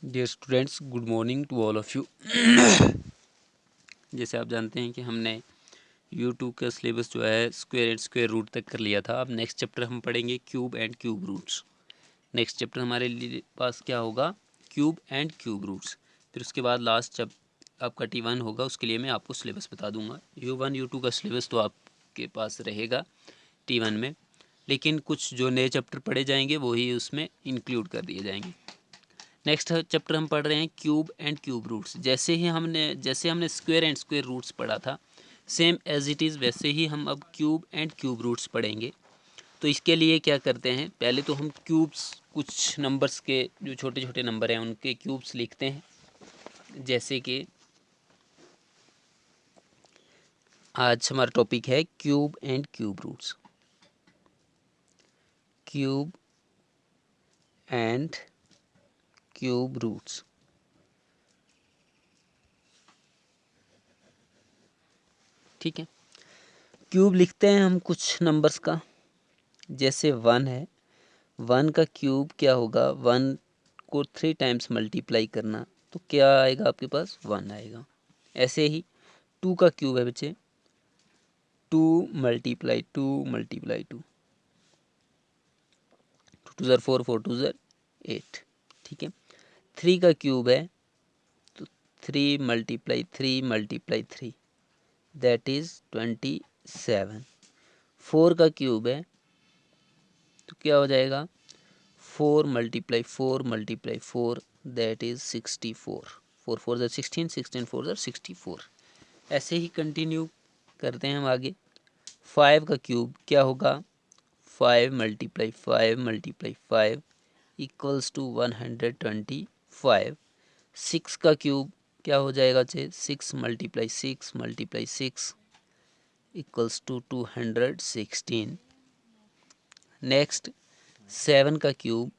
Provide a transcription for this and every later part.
Dear students, good morning to all of you. जैसे आप जानते हैं कि हमने U2 का सिलेबस जो है स्क्वायर एंड स्क्वायर रूट तक कर लिया था। अब नेक्स्ट चैप्टर हम पढ़ेंगे cube and cube roots. Next chapter हमारे लिए पास क्या होगा? Cube and cube roots. फिर उसके बाद लास्ट जब आपका T1 होगा उसके लिए मैं आपको सिलेबस बता दूंगा। U1 U2 का सिलेबस तो आपके पास रहेगा T1 में, लेकिन कुछ जो नए चैप्टर पढ़े जाएंगे वही उसमें इंक्लूड कर दिए जाएंगे। नेक्स्ट चैप्टर हम पढ़ रहे हैं क्यूब एंड क्यूब रूट्स। जैसे हमने स्क्वायर एंड स्क्वायर रूट्स पढ़ा था, सेम एज इट इज़ वैसे ही हम अब क्यूब एंड क्यूब रूट्स पढ़ेंगे। तो इसके लिए क्या करते हैं, पहले तो हम क्यूब्स, कुछ नंबर्स के जो छोटे छोटे नंबर हैं उनके क्यूब्स लिखते हैं। जैसे कि आज हमारा टॉपिक है cube and cube roots. Cube and cube roots. ठीक है, क्यूब लिखते हैं हम कुछ नंबर्स का। जैसे 1 है, 1 का क्यूब क्या होगा? 1 को 3 टाइम्स मल्टीप्लाई करना, तो क्या आएगा आपके पास? 1 आएगा। ऐसे ही 2 का क्यूब है बच्चे, 2 मल्टीप्लाई 2 मल्टीप्लाई 2, 2 ज़र 4, 4 2 ज़र 8। ठीक है, 3 का क्यूब है तो 3 मल्टीप्लाई 3 मल्टीप्लाई 3, दैट इज़ 27। 4 का क्यूब है तो क्या हो जाएगा? 4 मल्टीप्लाई 4 मल्टीप्लाई 4, दैट इज़ 64। 4 4 ज़र 16, 16 4 ज़र 64। ऐसे ही कंटिन्यू करते हैं हम आगे। 5 का क्यूब क्या होगा? 5 मल्टीप्लाई 5 मल्टीप्लाई 5 इक्वल्स टू 125। 6 का क्यूब क्या हो जाएगा बच्चे? 6 multiply 6 multiply 6 equals to 216। Next 7 का cube,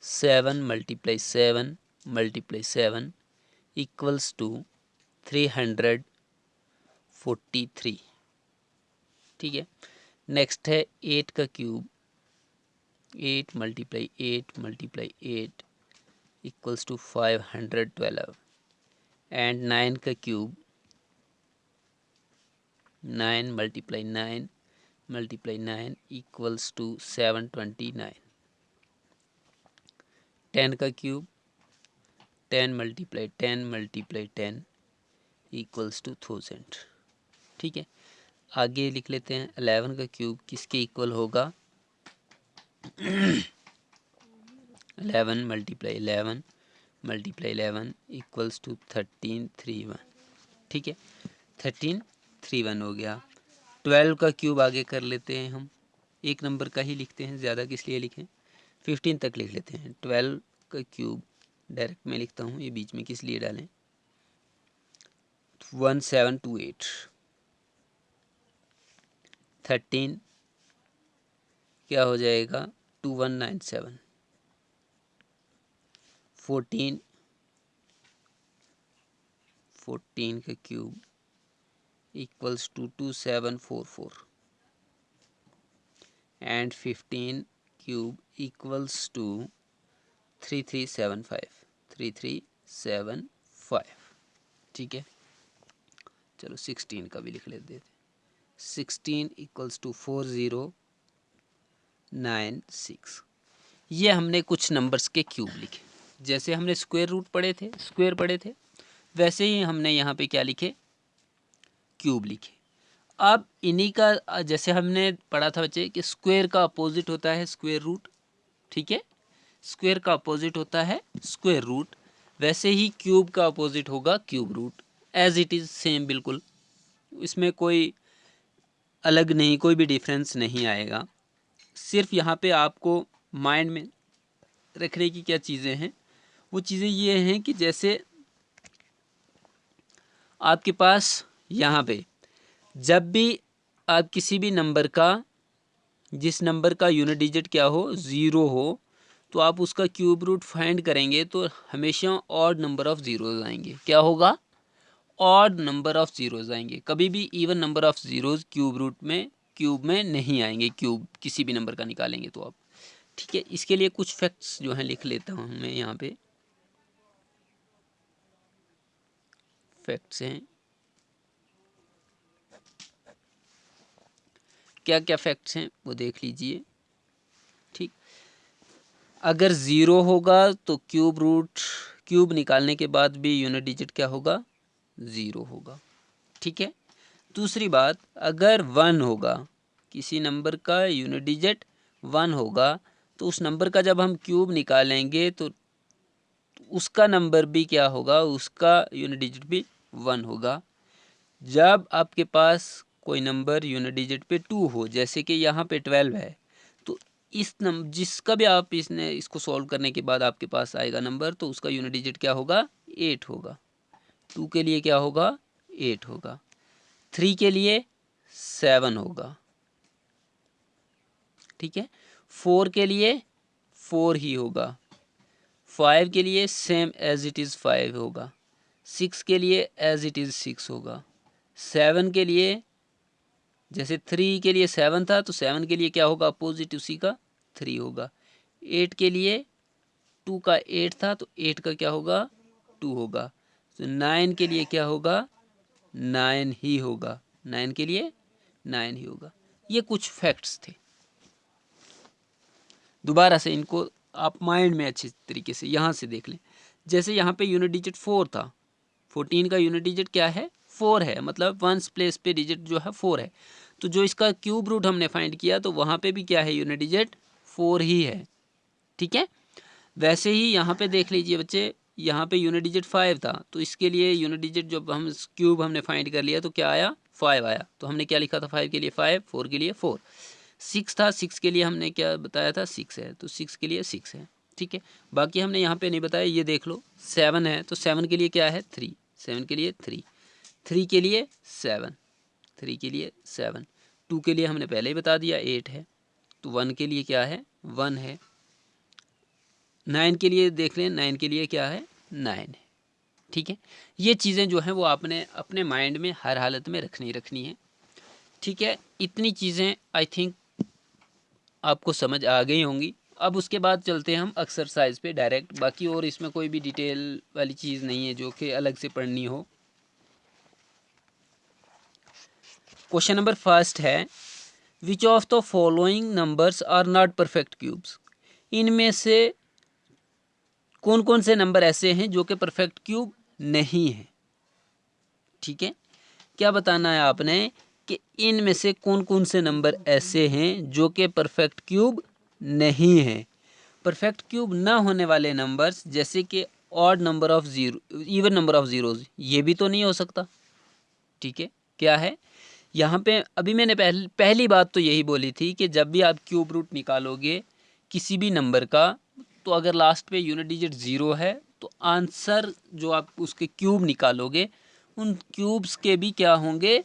7 multiply 7 multiply 7 equals to 343। ठीक है, नेक्स्ट है 8 का cube, 8 multiply 8 multiply 8 equals to 512। And 9 का cube, 9 multiply 9 multiply 9 equals to 729। 10 का cube, 10 multiply 10 multiply 10 equals to 1000। ठीक है, आगे लिख लेते हैं 11 का क्यूब किसके इक्वल होगा? 11 मल्टीप्लाई 11 मल्टीप्लाई 11 इक्वल्स टू 1331। ठीक है, 1331 हो गया। 12 का क्यूब आगे कर लेते हैं हम, एक नंबर का ही लिखते हैं, ज़्यादा किस लिए लिखें, 15 तक लिख लेते हैं। 12 का क्यूब डायरेक्ट में लिखता हूँ, ये बीच में किस लिए डालें? 1728। 13 क्या हो जाएगा? 2197। 14 का cube equals to 2744। And 15 cube equals to 3375। 3375। ठीक है, चलो 16 का भी लिख लेते थे। 16 इक्वल्स टू 4096। ये हमने कुछ नंबर्स के क्यूब लिखे। जैसे हमने स्क्वायर रूट पढ़े थे, स्क्वायर पढ़े थे, वैसे ही हमने यहाँ पे क्या लिखे? क्यूब लिखे। अब इन्हीं का जैसे हमने पढ़ा था बच्चे कि स्क्वायर का अपोजिट होता है स्क्वायर रूट। ठीक है, स्क्वायर का अपोजिट होता है स्क्वायर रूट, वैसे ही क्यूब का अपोजिट होगा cube root. As it is same, बिल्कुल, इसमें कोई अलग नहीं, कोई भी डिफरेंस नहीं आएगा। सिर्फ यहाँ पे आपको माइंड में रखने की क्या चीज़ें हैं, वो चीज़ें ये हैं कि जैसे आपके पास यहाँ पे जब भी आप किसी भी नंबर का, जिस नंबर का यूनिट डिजिट क्या हो, 0 हो, तो आप उसका क्यूब रूट फाइंड करेंगे तो हमेशा ऑड नंबर ऑफ ज़ीरोज़ आएंगे। क्या होगा? ऑड नंबर ऑफ ज़ीरोज़ आएंगे। कभी भी even number of zeros cube में नहीं आएंगे। क्यूब किसी भी नंबर का निकालेंगे तो आप ठीक है, इसके लिए कुछ फैक्ट्स जो हैं लिख लेता हूँ मैं यहाँ पे। फैक्ट्स हैं, क्या क्या फैक्ट्स हैं वो देख लीजिए। ठीक, अगर 0 होगा तो क्यूब निकालने के बाद भी यूनिट डिजिट क्या होगा, 0 होगा। ठीक है, दूसरी बात, अगर 1 होगा, किसी नंबर का यूनिट डिजिट 1 होगा, तो उस नंबर का जब हम क्यूब निकालेंगे तो उसका नंबर भी क्या होगा, उसका यूनिट डिजिट भी 1 होगा। जब आपके पास कोई नंबर यूनिट डिजिट पे 2 हो, जैसे कि यहाँ पे 12 है, तो इस नंबर जिसका भी आप इसको सॉल्व करने के बाद आपके पास आएगा नंबर, तो उसका यूनिट डिजिट क्या होगा, 8 होगा। 2 के लिए क्या होगा, 8 होगा। 3 के लिए 7 होगा। ठीक है, 4 के लिए 4 ही होगा। 5 के लिए सेम एज इट इज़ 5 होगा। 6 के लिए एज इट इज़ 6 होगा। 7 के लिए, जैसे 3 के लिए 7 था तो 7 के लिए क्या होगा, अपोजिट उसी का 3 होगा। 8 के लिए 2 का 8 था तो 8 का क्या होगा, 2 होगा। तो 9 के लिए क्या होगा, 9 ही होगा। 9 के लिए 9 ही होगा। ये कुछ फैक्ट्स थे। दोबारा से इनको आप माइंड में अच्छी तरीके से यहाँ से देख लें। जैसे यहाँ पे यूनिट डिजिट 4 था, 14 का यूनिट डिजिट क्या है, 4 है, मतलब वंस प्लेस पे डिजिट जो है 4 है। तो जो इसका क्यूब रूट हमने फाइंड किया तो वहाँ पे भी क्या है, यूनिट डिजिट 4 ही है। ठीक है, वैसे ही यहाँ पे देख लीजिए बच्चे, यहाँ पे यूनिट डिजिट 5 था तो इसके लिए यूनिट डिजिट जब हम क्यूब हमने फाइंड कर लिया तो क्या आया, 5 आया। तो हमने क्या लिखा था, 5 के लिए 5, 4 के लिए 4। 6 था, 6 के लिए हमने क्या बताया था, 6 है, तो 6 के लिए 6 है। ठीक है, बाकी हमने यहाँ पे नहीं बताया, ये देख लो। 7 है तो 7 के लिए क्या है, 3, 7 के लिए 3, 3 के लिए 7, 3 के लिए 7, 2 के लिए हमने पहले ही बता दिया 8 है, तो 1 के लिए क्या है, 1 है। 9 के लिए देख लें, 9 के लिए क्या है, 9 है। ठीक है, ये चीज़ें जो हैं वो आपने अपने माइंड में हर हालत में रखनी है। ठीक है, इतनी चीज़ें आई थिंक आपको समझ आ गई होंगी। अब उसके बाद चलते हैं हम एक्सरसाइज पे डायरेक्ट। बाकी और इसमें कोई भी डिटेल वाली चीज़ नहीं है जो कि अलग से पढ़नी हो। क्वेश्चन नंबर फर्स्ट है, which of the following numbers are not perfect cubes. इनमें से कौन कौन से नंबर ऐसे हैं जो कि परफेक्ट क्यूब नहीं है। ठीक है, क्या बताना है आपने कि इनमें से कौन कौन से नंबर ऐसे हैं जो कि परफेक्ट क्यूब नहीं है। परफेक्ट क्यूब ना होने वाले नंबर्स जैसे कि odd number of zero, even number of zeros, ये भी तो नहीं हो सकता। ठीक है, क्या है यहाँ पे, अभी मैंने पहली बात तो यही बोली थी कि जब भी आप क्यूब रूट निकालोगे किसी भी नंबर का, तो अगर लास्ट पे यूनिट डिजिट 0 है तो आंसर जो आप उसके क्यूब निकालोगे उन क्यूब्स के भी क्या होंगे,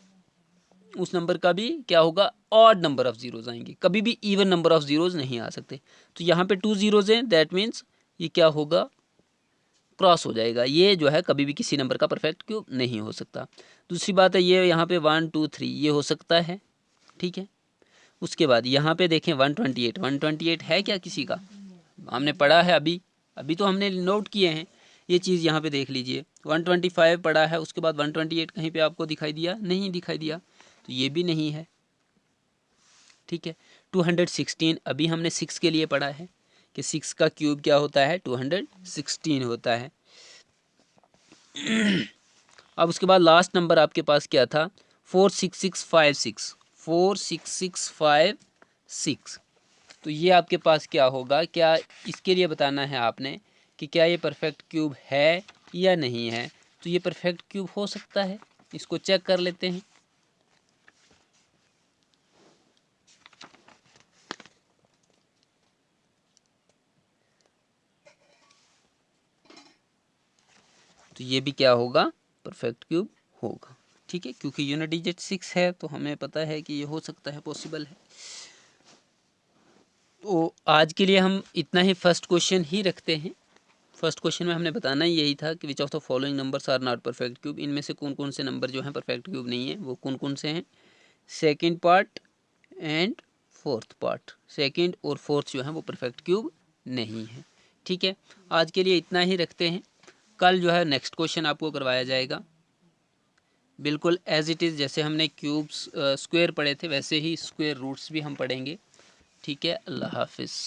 उस नंबर का भी क्या होगा, ऑड नंबर ऑफ जीरोज आएंगे। कभी भी इवन नंबर ऑफ जीरोज नहीं आ सकते। तो यहाँ पे 2 जीरोज हैं, दैट मीन्स ये क्या होगा, क्रॉस हो जाएगा। ये जो है कभी भी किसी नंबर का परफेक्ट क्यूब नहीं हो सकता। दूसरी बात है, ये यहाँ पे 1 2 3 ये हो सकता है। ठीक है, उसके बाद यहाँ पे देखें 128, 128 है क्या किसी का, हमने पढ़ा है अभी अभी तो हमने नोट किए हैं ये चीज़। यहाँ पे देख लीजिए 125 पढ़ा है, उसके बाद 128 कहीं पे आपको दिखाई दिया, नहीं दिखाई दिया, तो ये भी नहीं है। ठीक है, 216 अभी हमने 6 के लिए पढ़ा है कि 6 का क्यूब क्या होता है, 216 होता है। अब उसके बाद लास्ट नंबर आपके पास क्या था, 46656, 46656। तो ये आपके पास क्या होगा, क्या इसके लिए बताना है आपने कि क्या ये परफेक्ट क्यूब है या नहीं है। तो ये परफेक्ट क्यूब हो सकता है, इसको चेक कर लेते हैं। तो ये भी क्या होगा, परफेक्ट क्यूब होगा। ठीक है, क्योंकि यूनिट डिजिट 6 है तो हमें पता है कि ये हो सकता है, पॉसिबल है। तो आज के लिए हम इतना ही फर्स्ट क्वेश्चन ही रखते हैं। फर्स्ट क्वेश्चन में हमने बताना ही यही था कि which of the following numbers are not perfect cube. इनमें से कौन कौन से नंबर जो हैं परफेक्ट क्यूब नहीं है, वो कौन कौन से हैं। Second part and fourth part, second और फोर्थ जो है वो परफेक्ट क्यूब नहीं है। ठीक है, आज के लिए इतना ही रखते हैं। कल जो है नेक्स्ट क्वेश्चन आपको करवाया जाएगा, बिल्कुल एज इट इज़, जैसे हमने क्यूब्स स्क्वायर पढ़े थे वैसे ही स्क्वायर रूट्स भी हम पढ़ेंगे। ठीक है, अल्लाह हाफिज़।